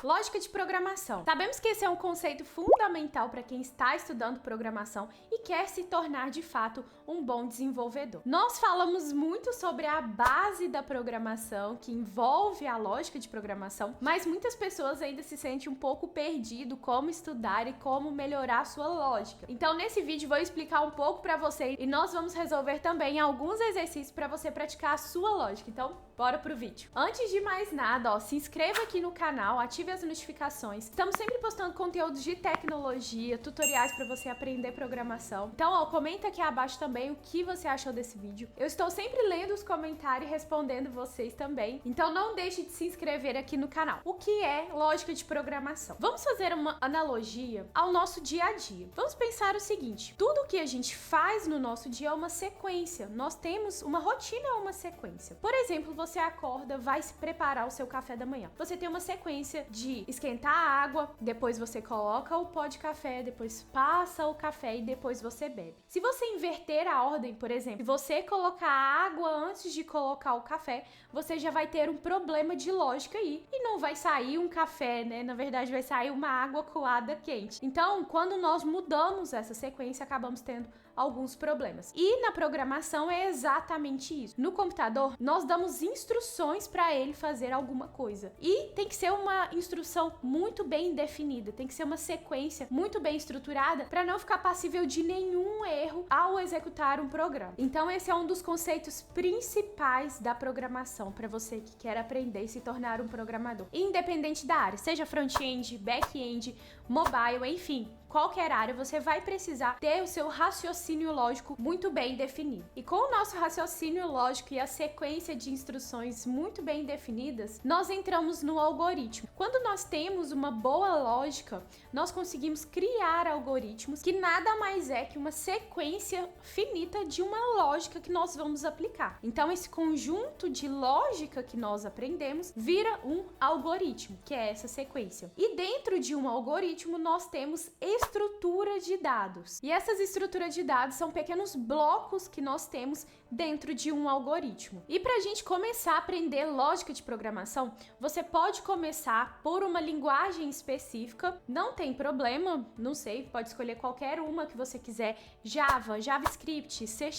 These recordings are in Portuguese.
Lógica de programação. Sabemos que esse é um conceito fundamental para quem está estudando programação e quer se tornar de fato um bom desenvolvedor. Nós falamos muito sobre a base da programação, que envolve a lógica de programação, mas muitas pessoas ainda se sentem um pouco perdido como estudar e como melhorar a sua lógica. Então nesse vídeo vou explicar um pouco para você e nós vamos resolver também alguns exercícios para você praticar a sua lógica. Então bora pro vídeo. Antes de mais nada, se inscreva aqui no canal, ative as notificações. Estamos sempre postando conteúdos de tecnologia, tutoriais para você aprender programação. Então, comenta aqui abaixo também o que você achou desse vídeo. Eu estou sempre lendo os comentários e respondendo vocês também. Então, não deixe de se inscrever aqui no canal. O que é lógica de programação? Vamos fazer uma analogia ao nosso dia a dia. Vamos pensar o seguinte: tudo que a gente faz no nosso dia é uma sequência. Nós temos uma rotina, é uma sequência. Por exemplo, você acorda, vai se preparar o seu café da manhã. Você tem uma sequência de esquentar a água, depois você coloca o pó de café, depois passa o café e depois você bebe. Se você inverter a ordem, por exemplo, se você colocar a água antes de colocar o café, você já vai ter um problema de lógica aí e não vai sair um café, né? Na verdade, vai sair uma água coada quente. Então, quando nós mudamos essa sequência, acabamos tendo alguns problemas. E na programação é exatamente isso. No computador, nós damos instruções para ele fazer alguma coisa. E tem que ser uma instrução muito bem definida, tem que ser uma sequência muito bem estruturada para não ficar passível de nenhum erro ao executar um programa. Então esse é um dos conceitos principais da programação para você que quer aprender e se tornar um programador. Independente da área, seja front-end, back-end, mobile, enfim, qualquer área, você vai precisar ter o seu raciocínio lógico muito bem definido. E com o nosso raciocínio lógico e a sequência de instruções muito bem definidas, nós entramos no algoritmo. Quando nós temos uma boa lógica, nós conseguimos criar algoritmos que nada mais é que uma sequência finita de uma lógica que nós vamos aplicar. Então esse conjunto de lógica que nós aprendemos vira um algoritmo, que é essa sequência. E dentro de um algoritmo nós temos estrutura de dados. E essas estruturas de dados são pequenos blocos que nós temos dentro de um algoritmo. E para a gente começar a aprender lógica de programação, você pode começar por uma linguagem específica, não tem problema, não sei, pode escolher qualquer uma que você quiser, Java, JavaScript, C#,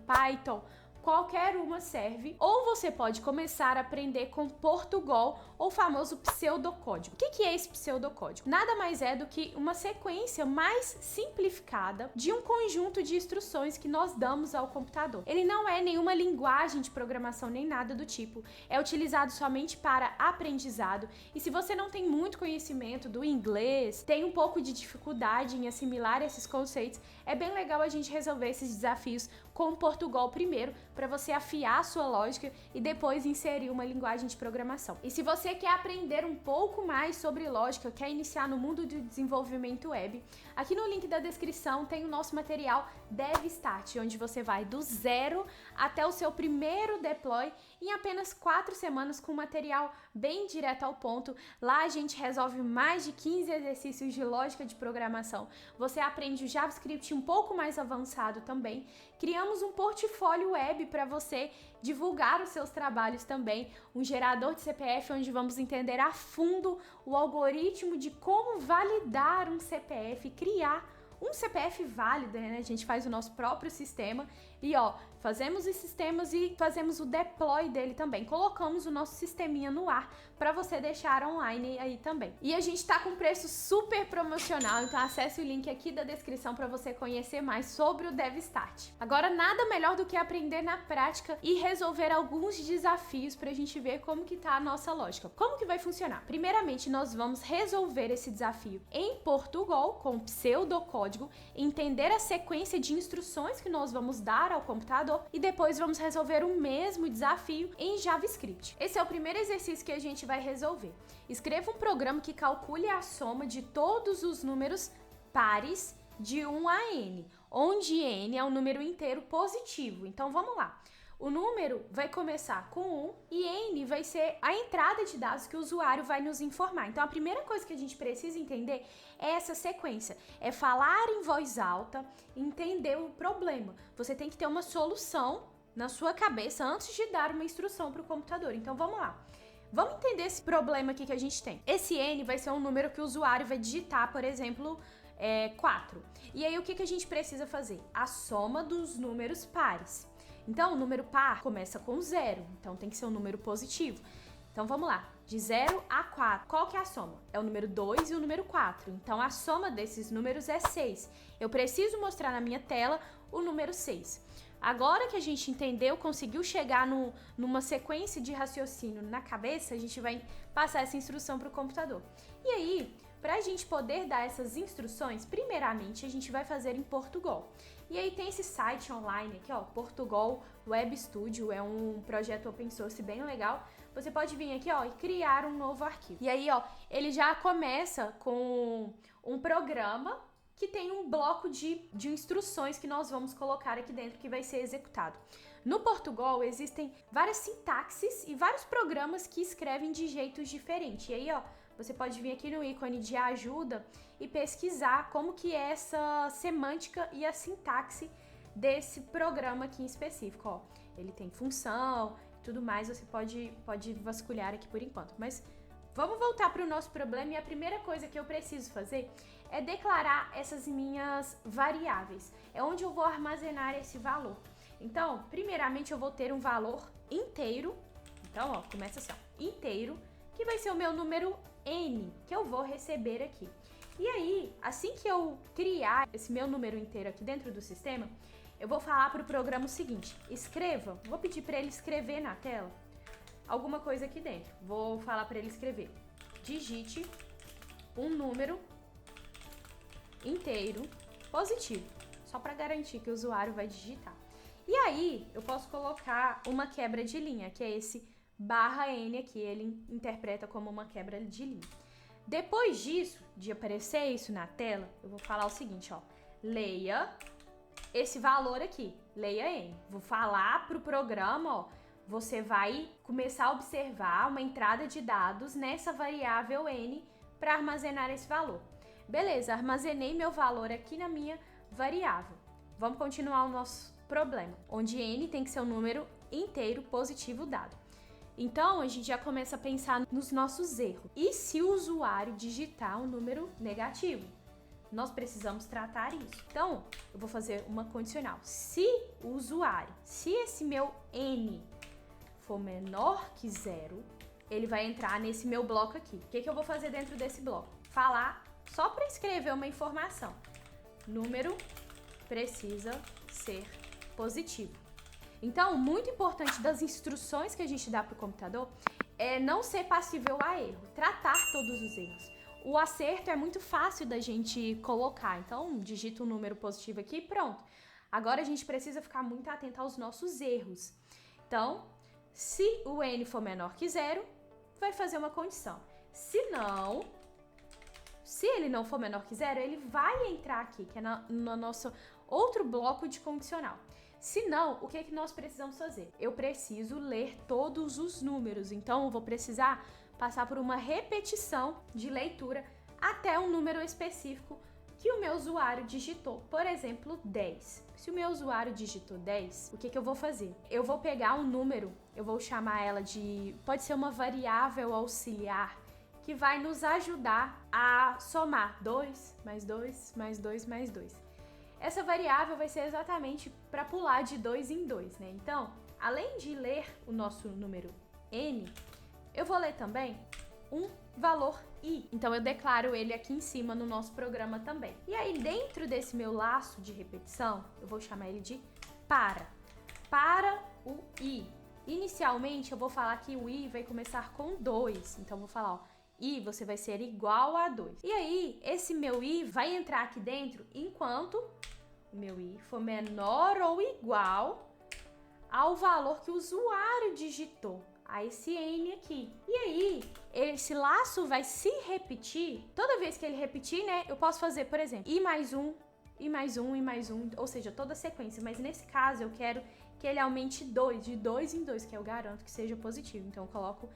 Python, qualquer uma serve, ou você pode começar a aprender com Portugal ou famoso pseudocódigo. O que é esse pseudocódigo? Nada mais é do que uma sequência mais simplificada de um conjunto de instruções que nós damos ao computador. Ele não é nenhuma linguagem de programação nem nada do tipo, é utilizado somente para aprendizado, e se você não tem muito conhecimento do inglês, tem um pouco de dificuldade em assimilar esses conceitos, é bem legal a gente resolver esses desafios com Portugal primeiro, para você afiar a sua lógica e depois inserir uma linguagem de programação. E se você quer aprender um pouco mais sobre lógica, quer iniciar no mundo do desenvolvimento web, aqui no link da descrição tem o nosso material DevStart, onde você vai do zero até o seu primeiro deploy em apenas 4 semanas com material bem direto ao ponto. Lá a gente resolve mais de 15 exercícios de lógica de programação. Você aprende o JavaScript um pouco mais avançado também. Criamos um portfólio web para você divulgar os seus trabalhos também, um gerador de CPF onde vamos entender a fundo o algoritmo de como validar um CPF, criar um CPF válido, né? A gente faz o nosso próprio sistema e fazemos os sistemas e fazemos o deploy dele também. Colocamos o nosso sisteminha no ar para você deixar online aí também. E a gente tá com preço super promocional, então acesse o link aqui da descrição para você conhecer mais sobre o DevStart. Agora, nada melhor do que aprender na prática e resolver alguns desafios pra gente ver como que tá a nossa lógica. Como que vai funcionar? Primeiramente, nós vamos resolver esse desafio em Portugal com pseudocódigo, entender a sequência de instruções que nós vamos dar ao computador e depois vamos resolver o mesmo desafio em JavaScript. Esse é o primeiro exercício que a gente vai resolver. Escreva um programa que calcule a soma de todos os números pares de 1 a n, onde n é um número inteiro positivo. Então vamos lá. O número vai começar com 1 e N vai ser a entrada de dados que o usuário vai nos informar. Então, a primeira coisa que a gente precisa entender é essa sequência. É falar em voz alta, entender o problema. Você tem que ter uma solução na sua cabeça antes de dar uma instrução para o computador. Então, vamos lá. Vamos entender esse problema aqui que a gente tem. Esse N vai ser um número que o usuário vai digitar, por exemplo, 4. E aí o que a gente precisa fazer? A soma dos números pares. Então, o número par começa com 0, então tem que ser um número positivo. Então vamos lá, de 0 a 4. Qual que é a soma? É o número 2 e o número 4. Então a soma desses números é 6. Eu preciso mostrar na minha tela o número 6. Agora que a gente entendeu, conseguiu chegar numa sequência de raciocínio na cabeça, a gente vai passar essa instrução para o computador. E aí, para a gente poder dar essas instruções, primeiramente a gente vai fazer em Portugal. E aí tem esse site online aqui, ó, Portugal Web Studio, é um projeto open source bem legal. Você pode vir aqui, ó, e criar um novo arquivo. E aí, ó, ele já começa com um programa que tem um bloco de instruções que nós vamos colocar aqui dentro que vai ser executado. No Portugal existem várias sintaxes e vários programas que escrevem de jeitos diferentes. E aí, ó, você pode vir aqui no ícone de ajuda e pesquisar como que é essa semântica e a sintaxe desse programa aqui em específico, ó. Ele tem função e tudo mais, você pode vasculhar aqui por enquanto. Mas vamos voltar para o nosso problema e a primeira coisa que eu preciso fazer é declarar essas minhas variáveis. É onde eu vou armazenar esse valor. Então, primeiramente eu vou ter um valor inteiro. Então, ó, começa assim, ó, inteiro, que vai ser o meu número N, que eu vou receber aqui. E aí, assim que eu criar esse meu número inteiro aqui dentro do sistema, eu vou falar para o programa o seguinte: escreva, vou pedir para ele escrever na tela alguma coisa aqui dentro. Vou falar para ele escrever: digite um número inteiro positivo, só para garantir que o usuário vai digitar. E aí, eu posso colocar uma quebra de linha, que é esse /n aqui, ele interpreta como uma quebra de linha. Depois disso, de aparecer isso na tela, eu vou falar o seguinte, ó: leia esse valor aqui, leia n. Vou falar pro programa, ó, você vai começar a observar uma entrada de dados nessa variável n para armazenar esse valor. Beleza, armazenei meu valor aqui na minha variável. Vamos continuar o nosso problema, onde n tem que ser um número inteiro positivo dado. Então, a gente já começa a pensar nos nossos erros. E se o usuário digitar um número negativo? Nós precisamos tratar isso. Então, eu vou fazer uma condicional. Se o usuário, se esse meu n for menor que 0, ele vai entrar nesse meu bloco aqui. O que eu vou fazer dentro desse bloco? Falar só para escrever uma informação. Número precisa ser positivo. Então, muito importante das instruções que a gente dá para o computador é não ser passível a erro, tratar todos os erros. O acerto é muito fácil da gente colocar, então digita um número positivo aqui e pronto. Agora a gente precisa ficar muito atento aos nossos erros. Então, se o n for menor que 0, vai fazer uma condição. Se ele não for menor que 0, ele vai entrar aqui, que é no nosso outro bloco de condicional. Se não, o que nós precisamos fazer? Eu preciso ler todos os números, então eu vou precisar passar por uma repetição de leitura até um número específico que o meu usuário digitou. Por exemplo, 10. Se o meu usuário digitou 10, o que eu vou fazer? Eu vou pegar um número, eu vou chamar ela de... pode ser uma variável auxiliar, que vai nos ajudar a somar 2 mais 2 mais 2 mais 2. Essa variável vai ser exatamente para pular de 2 em 2, né? Então, além de ler o nosso número n, eu vou ler também um valor i. Então, eu declaro ele aqui em cima no nosso programa também. E aí, dentro desse meu laço de repetição, eu vou chamar ele de para. Para o i. Inicialmente, eu vou falar que o i vai começar com 2. Então, eu vou falar, ó, i você vai ser igual a 2. E aí, esse meu i vai entrar aqui dentro enquanto o meu i for menor ou igual ao valor que o usuário digitou, a esse n aqui. E aí, esse laço vai se repetir. Toda vez que ele repetir, né, eu posso fazer, por exemplo, i mais 1, i mais 1, i mais 1, ou seja, toda a sequência. Mas nesse caso, eu quero que ele aumente 2, de 2 em 2, que eu garanto que seja positivo. Então, eu coloco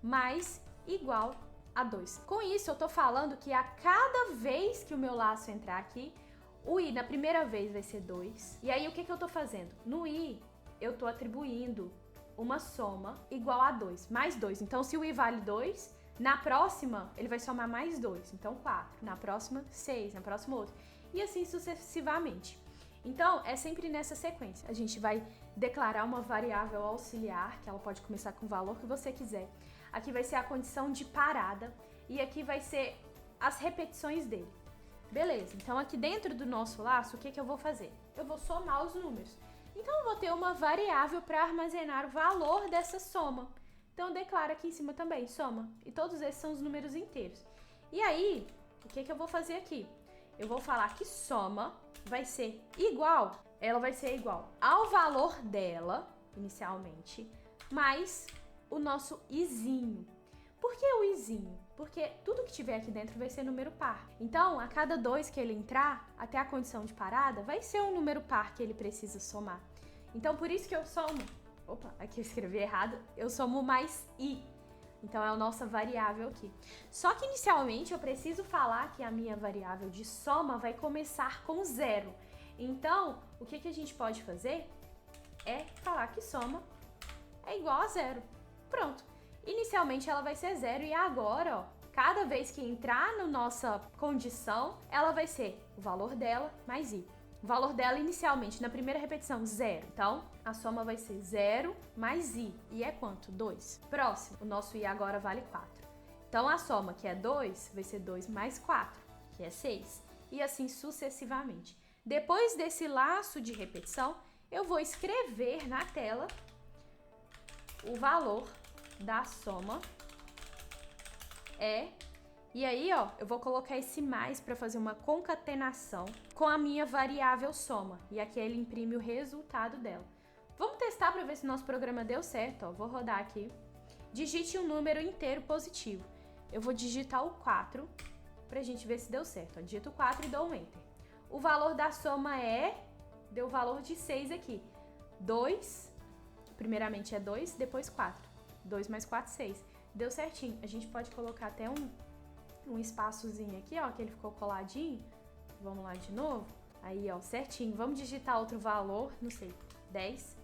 mais igual a 2. Com isso, eu tô falando que a cada vez que o meu laço entrar aqui, o i na primeira vez vai ser 2. E aí, o que eu tô fazendo? No i, eu tô atribuindo uma soma igual a 2, mais 2. Então, se o i vale 2, na próxima ele vai somar mais 2. Então, 4. Na próxima, 6. Na próxima, outro. E assim sucessivamente. Então, é sempre nessa sequência. A gente vai declarar uma variável auxiliar, que ela pode começar com o valor que você quiser. Aqui vai ser a condição de parada e aqui vai ser as repetições dele. Beleza, então aqui dentro do nosso laço, o que eu vou fazer? Eu vou somar os números. Então, eu vou ter uma variável para armazenar o valor dessa soma. Então, eu declaro aqui em cima também, soma. E todos esses são os números inteiros. E aí, o que eu vou fazer aqui? Eu vou falar que soma vai ser igual, ela vai ser igual ao valor dela, inicialmente, mais o nosso izinho. Por que o izinho? Porque tudo que tiver aqui dentro vai ser número par. Então, a cada 2 que ele entrar, até a condição de parada, vai ser um número par que ele precisa somar. Então, por isso que eu somo... Opa, aqui eu escrevi errado. Eu somo mais i. Então, é a nossa variável aqui. Só que, inicialmente, eu preciso falar que a minha variável de soma vai começar com 0. Então, o que a gente pode fazer é falar que soma é igual a 0. Pronto. Inicialmente, ela vai ser 0 e agora, ó, cada vez que entrar na nossa condição, ela vai ser o valor dela mais i. O valor dela inicialmente, na primeira repetição, 0. Então, a soma vai ser 0 mais i. E é quanto? 2. Próximo, o nosso i agora vale 4. Então, a soma, que é 2, vai ser 2 mais 4, que é 6. E assim sucessivamente. Depois desse laço de repetição, eu vou escrever na tela o valor da soma e aí, ó, eu vou colocar esse mais para fazer uma concatenação com a minha variável soma. E aqui ele imprime o resultado dela. Vamos testar para ver se nosso programa deu certo, ó. Vou rodar aqui. Digite um número inteiro positivo. Eu vou digitar o 4 pra gente ver se deu certo. Ó, digito o 4 e dou um enter. O valor da soma deu o valor de 6 aqui. 2, primeiramente é 2, depois 4. 2 mais 4, 6. Deu certinho. A gente pode colocar até um espaçozinho aqui, ó, que ele ficou coladinho. Vamos lá de novo. Aí, ó, certinho. Vamos digitar outro valor, não sei, 10.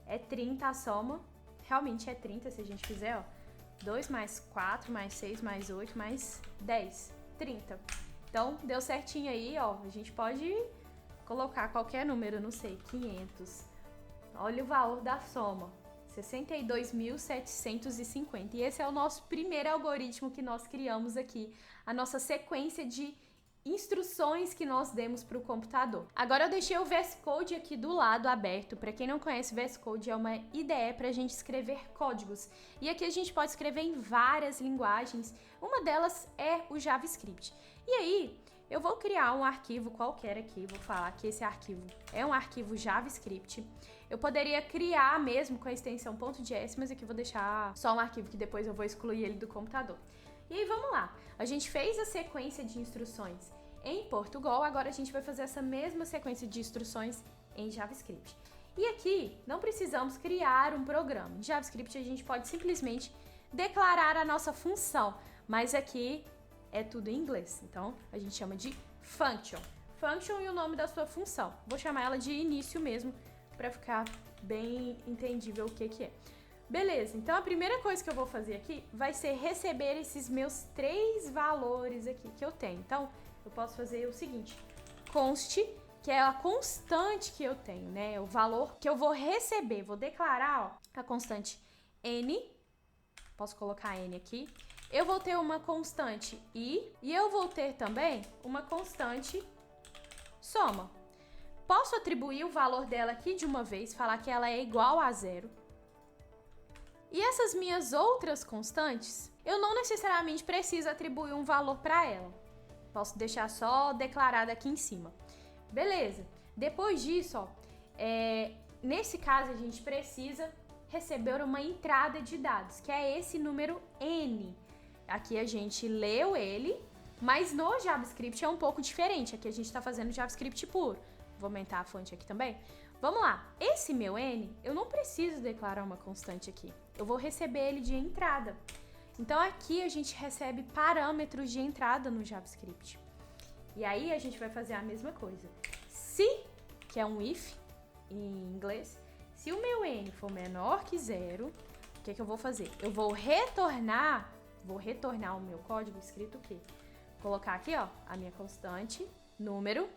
É 30 a soma. Realmente é 30 se a gente fizer, ó. 2 mais 4, mais 6, mais 8, mais 10. 30. Então, deu certinho aí, ó. A gente pode colocar qualquer número, não sei, 500. Olha o valor da soma. 62.750. E esse é o nosso primeiro algoritmo que nós criamos aqui, a nossa sequência de instruções que nós demos para o computador. Agora eu deixei o VS Code aqui do lado aberto. Para quem não conhece, o VS Code é uma IDE para a gente escrever códigos. E aqui a gente pode escrever em várias linguagens. Uma delas é o JavaScript. E aí, eu vou criar um arquivo qualquer aqui, vou falar que esse arquivo é um arquivo JavaScript. Eu poderia criar mesmo com a extensão .js, mas aqui eu vou deixar só um arquivo que depois eu vou excluir ele do computador. E aí vamos lá, a gente fez a sequência de instruções em Portugal, agora a gente vai fazer essa mesma sequência de instruções em JavaScript. E aqui não precisamos criar um programa. Em JavaScript a gente pode simplesmente declarar a nossa função, mas aqui é tudo em inglês, então a gente chama de function. Function e o nome da sua função. Vou chamar ela de início mesmo, para ficar bem entendível o que é. Beleza, então a primeira coisa que eu vou fazer aqui vai ser receber esses meus 3 valores aqui que eu tenho. Então, eu posso fazer o seguinte, const, que é a constante que eu tenho, né? O valor que eu vou receber, vou declarar, ó, a constante n, posso colocar n aqui. Eu vou ter uma constante i e eu vou ter também uma constante soma. Posso atribuir o valor dela aqui de uma vez, falar que ela é igual a 0. E essas minhas outras constantes, eu não necessariamente preciso atribuir um valor para ela. Posso deixar só declarada aqui em cima. Beleza. Depois disso, ó, nesse caso a gente precisa receber uma entrada de dados, que é esse número n. Aqui a gente leu ele, mas no JavaScript é um pouco diferente. Aqui a gente está fazendo JavaScript puro. Vou aumentar a fonte aqui também. Vamos lá. Esse meu n, eu não preciso declarar uma constante aqui. Eu vou receber ele de entrada. Então aqui a gente recebe parâmetros de entrada no JavaScript. E aí a gente vai fazer a mesma coisa. Se, que é um if em inglês, Se o meu n for menor que 0, o que eu vou fazer? Eu vou retornar o meu código escrito o quê? Vou colocar aqui, ó, a minha constante, número.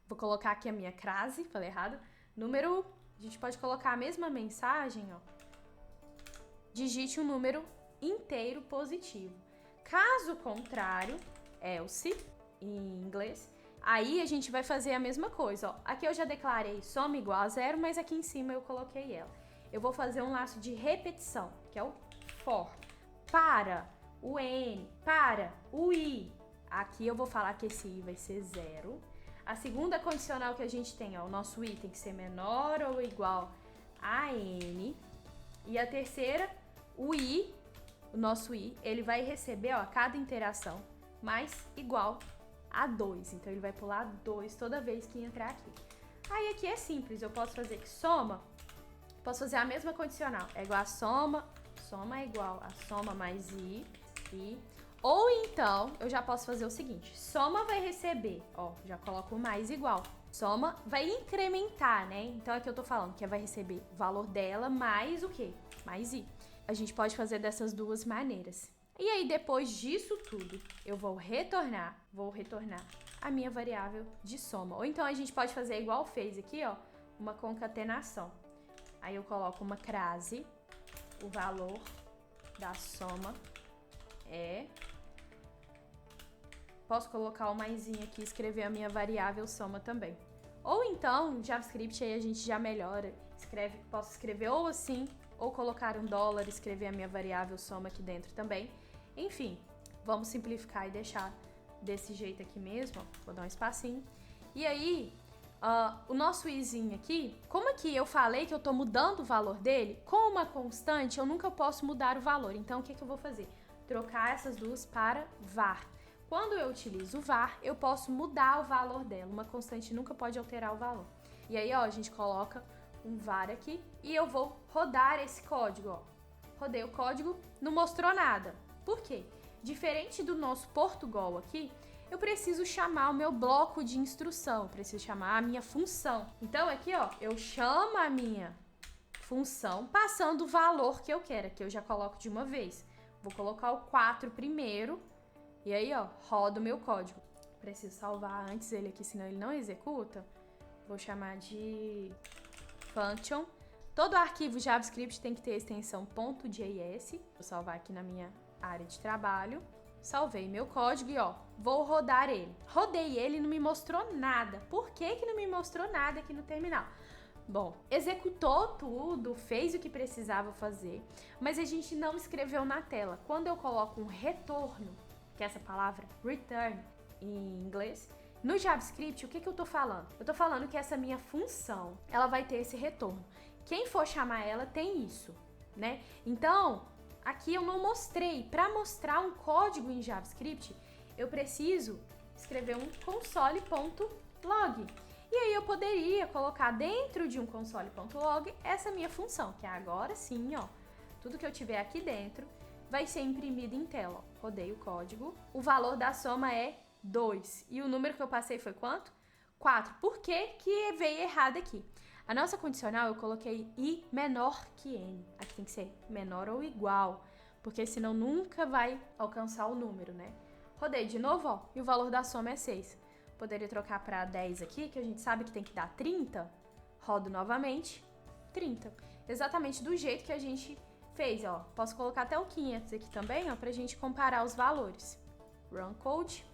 Vou colocar aqui a minha crase, falei errado. Número, a gente pode colocar a mesma mensagem, ó. Digite um número inteiro positivo. Caso contrário, else, em inglês, aí a gente vai fazer a mesma coisa, ó. Aqui eu já declarei soma igual a 0, mas aqui em cima eu coloquei ela. Eu vou fazer um laço de repetição, que é o for. Para o n, para o i. Aqui eu vou falar que esse i vai ser 0. A segunda condicional que a gente tem, ó, o nosso i tem que ser menor ou igual a n. E a terceira, o nosso i, ele vai receber, ó, cada interação mais igual a 2. Então, ele vai pular 2 toda vez que entrar aqui. Aí, aqui é simples. Eu posso fazer que soma, posso fazer a mesma condicional. É igual a soma é igual a soma mais i. Ou então, eu já posso fazer o seguinte. Soma vai receber, ó, já coloco mais igual. Soma vai incrementar, né? Então, aqui eu tô falando que vai receber o valor dela mais o quê? Mais i. A gente pode fazer dessas duas maneiras. E aí, depois disso tudo, eu vou retornar a minha variável de soma. Ou então, a gente pode fazer igual fez aqui, ó, uma concatenação. Aí, eu coloco uma crase, o valor da soma é... Posso colocar o maisinho aqui e escrever a minha variável soma também. Ou então, JavaScript, aí a gente já melhora. Posso escrever ou assim, ou colocar um dólar, escrever a minha variável soma aqui dentro também. Enfim, vamos simplificar e deixar desse jeito aqui mesmo, ó. Vou dar um espacinho. E aí, o nosso izinho aqui, como aqui eu falei que eu tô mudando o valor dele, com uma constante eu nunca posso mudar o valor. Então, o que eu vou fazer? Trocar essas duas para var. Quando eu utilizo o var, eu posso mudar o valor dela. Uma constante nunca pode alterar o valor. E aí, ó, a gente coloca um var aqui e eu vou rodar esse código, ó. Rodei o código, não mostrou nada. Por quê? Diferente do nosso Portugal aqui, eu preciso chamar o meu bloco de instrução, eu preciso chamar a minha função. Então, aqui, ó, eu chamo a minha função passando o valor que eu quero. Aqui eu já coloco de uma vez. Vou colocar o 4 primeiro. E aí, ó, rodo o meu código. Preciso salvar antes ele aqui, senão ele não executa. Vou chamar de function. Todo arquivo JavaScript tem que ter a extensão .js. Vou salvar aqui na minha área de trabalho. Salvei meu código e, ó, vou rodar ele. Rodei ele e não me mostrou nada. Por que que não me mostrou nada aqui no terminal? Bom, executou tudo, fez o que precisava fazer, mas a gente não escreveu na tela. Quando eu coloco um retorno, que é essa palavra return em inglês, no JavaScript, o que eu tô falando? Eu tô falando que essa minha função, ela vai ter esse retorno. Quem for chamar ela tem isso, né? Então, aqui eu não mostrei. Para mostrar um código em JavaScript, eu preciso escrever um console.log. E aí eu poderia colocar dentro de um console.log essa minha função, que agora sim, ó, tudo que eu tiver aqui dentro vai ser imprimido em tela. Ó. Rodei o código. O valor da soma é 2. E o número que eu passei foi quanto? 4. Por que que veio errado aqui? A nossa condicional eu coloquei i menor que n. Aqui tem que ser menor ou igual, porque senão nunca vai alcançar o número, né? Rodei de novo, ó, e o valor da soma é 6. Poderia trocar para 10 aqui, que a gente sabe que tem que dar 30. Rodo novamente, 30. Exatamente do jeito que a gente fez, ó. Posso colocar até o 500 aqui também, ó, pra gente comparar os valores. Run code.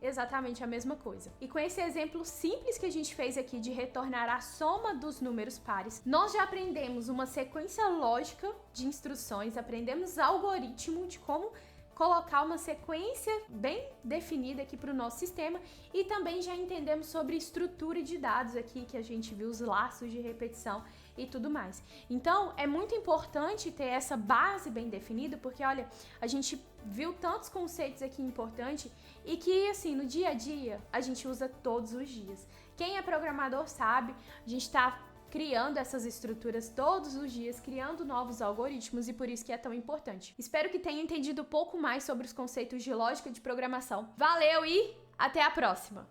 Exatamente a mesma coisa. E com esse exemplo simples que a gente fez aqui de retornar a soma dos números pares, nós já aprendemos uma sequência lógica de instruções, aprendemos algoritmo de como colocar uma sequência bem definida aqui para o nosso sistema e também já entendemos sobre estrutura de dados aqui, que a gente viu os laços de repetição e tudo mais. Então, é muito importante ter essa base bem definida, porque, olha, a gente viu tantos conceitos aqui importantes e que, assim, no dia a dia, a gente usa todos os dias. Quem é programador sabe, a gente está criando essas estruturas todos os dias, criando novos algoritmos e por isso que é tão importante. Espero que tenha entendido um pouco mais sobre os conceitos de lógica de programação. Valeu e até a próxima!